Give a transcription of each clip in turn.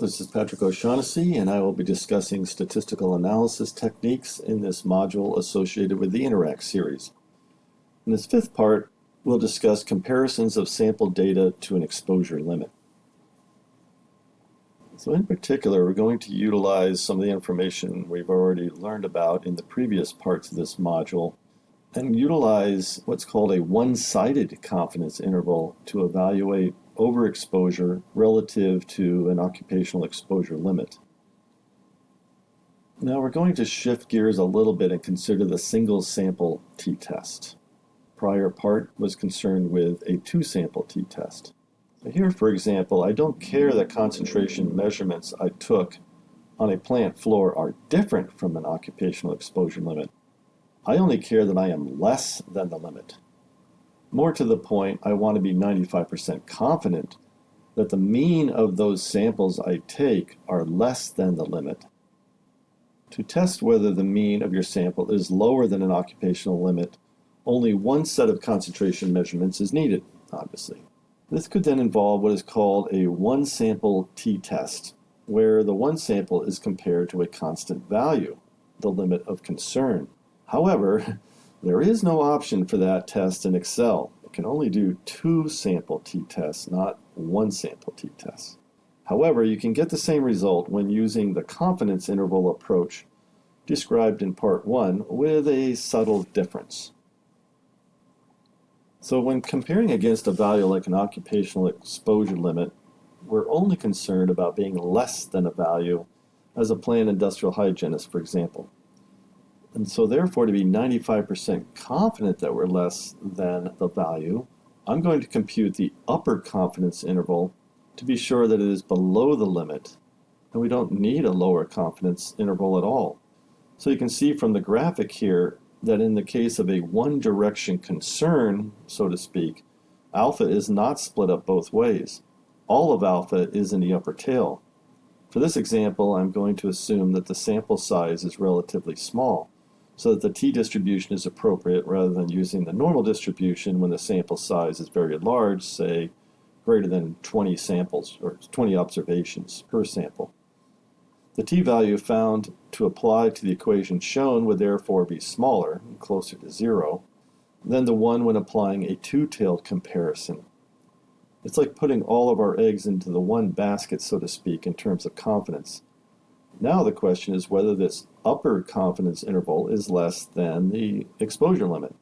this is Patrick O'Shaughnessy, and I will be discussing statistical analysis techniques in this module associated with the InTERACCT series. In this fifth part, we'll discuss comparisons of sample data to an exposure limit. So in particular, we're going to utilize some of the information we've already learned about in the previous parts of this module and utilize what's called a one-sided confidence interval to evaluate overexposure relative to an occupational exposure limit. Now we're going to shift gears a little bit and consider the single sample t-test. Prior part was concerned with a two-sample t-test. So here, for example, I don't care that concentration measurements I took on a plant floor are different from an occupational exposure limit. I only care that I am less than the limit. More to the point, I want to be 95% confident that the mean of those samples I take are less than the limit. To test whether the mean of your sample is lower than an occupational limit, only one set of concentration measurements is needed, obviously. This could then involve what is called a one-sample t-test, where the one sample is compared to a constant value, the limit of concern. However, there is no option for that test in Excel. It can only do two-sample t-tests, not one-sample t-tests. However, you can get the same result when using the confidence interval approach described in Part 1 with a subtle difference. So when comparing against a value like an occupational exposure limit, we're only concerned about being less than a value as a plant industrial hygienist, for example. And so therefore, to be 95% confident that we're less than the value, I'm going to compute the upper confidence interval to be sure that it is below the limit, and we don't need a lower confidence interval at all. So you can see from the graphic here that in the case of a one-direction concern, so to speak, alpha is not split up both ways. All of alpha is in the upper tail. For this example, I'm going to assume that the sample size is relatively small, so that the t-distribution is appropriate rather than using the normal distribution when the sample size is very large, say greater than 20 samples or 20 observations per sample. The t-value found to apply to the equation shown would therefore be smaller, closer to 0, than the one when applying a two-tailed comparison. It's like putting all of our eggs into the one basket, so to speak, in terms of confidence. Now the question is whether this upper confidence interval is less than the exposure limit.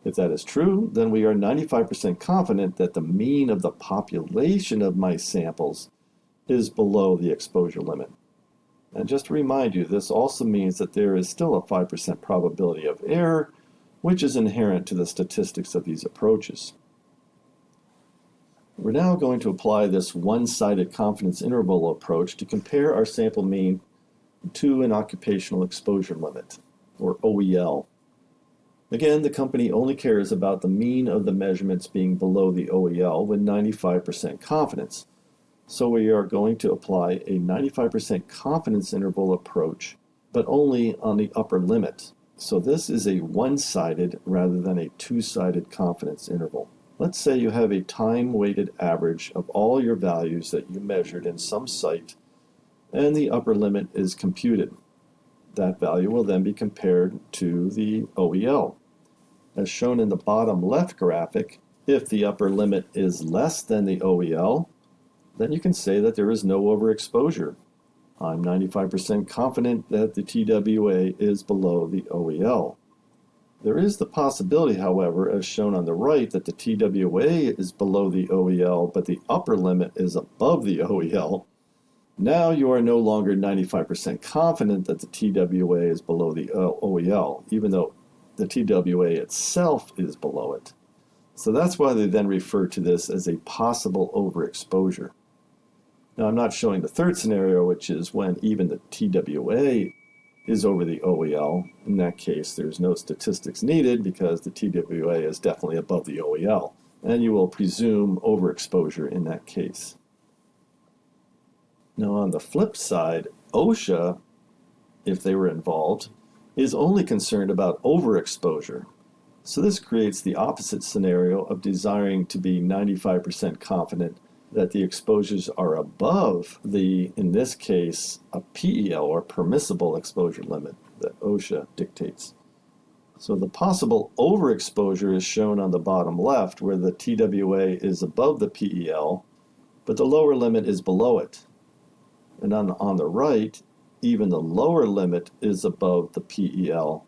If that is true, then we are 95% confident that the mean of the population of my samples is below the exposure limit. And just to remind you, this also means that there is still a 5% probability of error, which is inherent to the statistics of these approaches. We're now going to apply this one-sided confidence interval approach to compare our sample mean to an occupational exposure limit, or OEL. Again, the company only cares about the mean of the measurements being below the OEL with 95% confidence. So we are going to apply a 95% confidence interval approach, but only on the upper limit. So this is a one-sided rather than a two-sided confidence interval. Let's say you have a time-weighted average of all your values that you measured in some site, and the upper limit is computed. That value will then be compared to the OEL. As shown in the bottom left graphic, if the upper limit is less than the OEL, then you can say that there is no overexposure. I'm 95% confident that the TWA is below the OEL. There is the possibility, however, as shown on the right, that the TWA is below the OEL, but the upper limit is above the OEL. Now you are no longer 95% confident that the TWA is below the OEL, even though the TWA itself is below it. So that's why they then refer to this as a possible overexposure. Now I'm not showing the third scenario, which is when even the TWA is over the OEL. In that case, there's no statistics needed because the TWA is definitely above the OEL, and you will presume overexposure in that case. Now on the flip side, OSHA, if they were involved, is only concerned about overexposure. So this creates the opposite scenario of desiring to be 95% confident that the exposures are above the, in this case, a PEL or permissible exposure limit that OSHA dictates. So the possible overexposure is shown on the bottom left, where the TWA is above the PEL, but the lower limit is below it. And on the right, even the lower limit is above the PEL.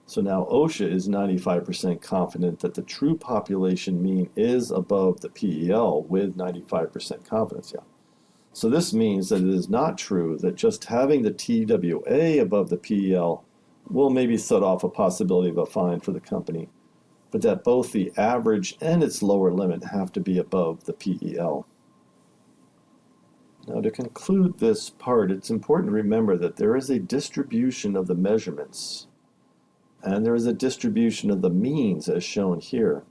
So now OSHA is 95% confident that the true population mean is above the PEL with 95% confidence. Yeah. So this means that it is not true that just having the TWA above the PEL will maybe set off a possibility of a fine for the company, but that both the average and its lower limit have to be above the PEL. Now, to conclude this part, it's important to remember that there is a distribution of the measurements, and there is a distribution of the means as shown here.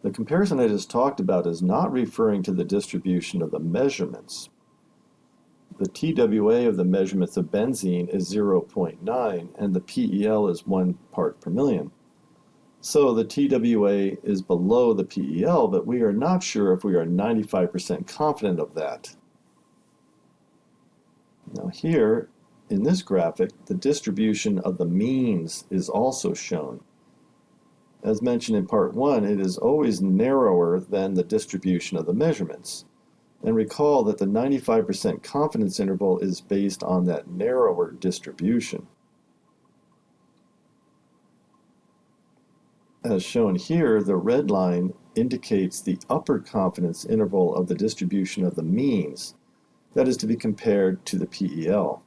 The comparison I just talked about is not referring to the distribution of the measurements. The TWA of the measurements of benzene is 0.9, and the PEL is 1 part per million. So the TWA is below the PEL, but we are not sure if we are 95% confident of that. Now here, in this graphic, the distribution of the means is also shown. As mentioned in part 1, it is always narrower than the distribution of the measurements. And recall that the 95% confidence interval is based on that narrower distribution. As shown here, the red line indicates the upper confidence interval of the distribution of the means, that is to be compared to the PEL.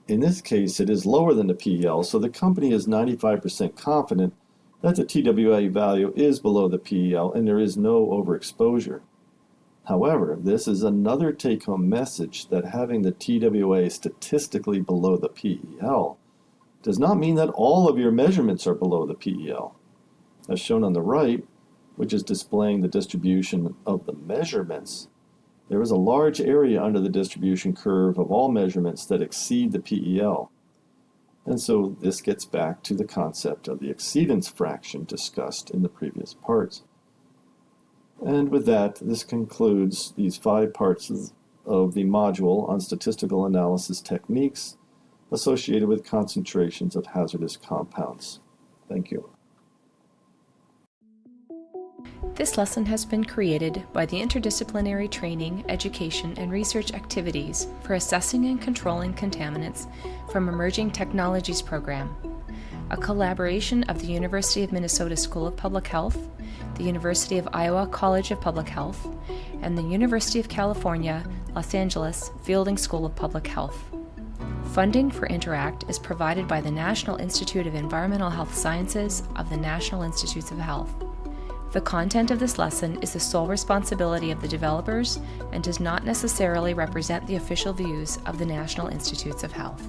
In this case, it is lower than the PEL, so the company is 95% confident that the TWA value is below the PEL and there is no overexposure. However, this is another take-home message that having the TWA statistically below the PEL does not mean that all of your measurements are below the PEL. As shown on the right, which is displaying the distribution of the measurements, there is a large area under the distribution curve of all measurements that exceed the PEL. And so this gets back to the concept of the exceedance fraction discussed in the previous parts. And with that, this concludes these 5 parts of the module on statistical analysis techniques associated with concentrations of hazardous compounds. Thank you. This lesson has been created by the Interdisciplinary Training, Education, and Research Activities for Assessing and Controlling Contaminants from Emerging Technologies Program, a collaboration of the University of Minnesota School of Public Health, the University of Iowa College of Public Health, and the University of California, Los Angeles Fielding School of Public Health. Funding for InTERACCT is provided by the National Institute of Environmental Health Sciences of the National Institutes of Health. The content of this lesson is the sole responsibility of the developers and does not necessarily represent the official views of the National Institutes of Health.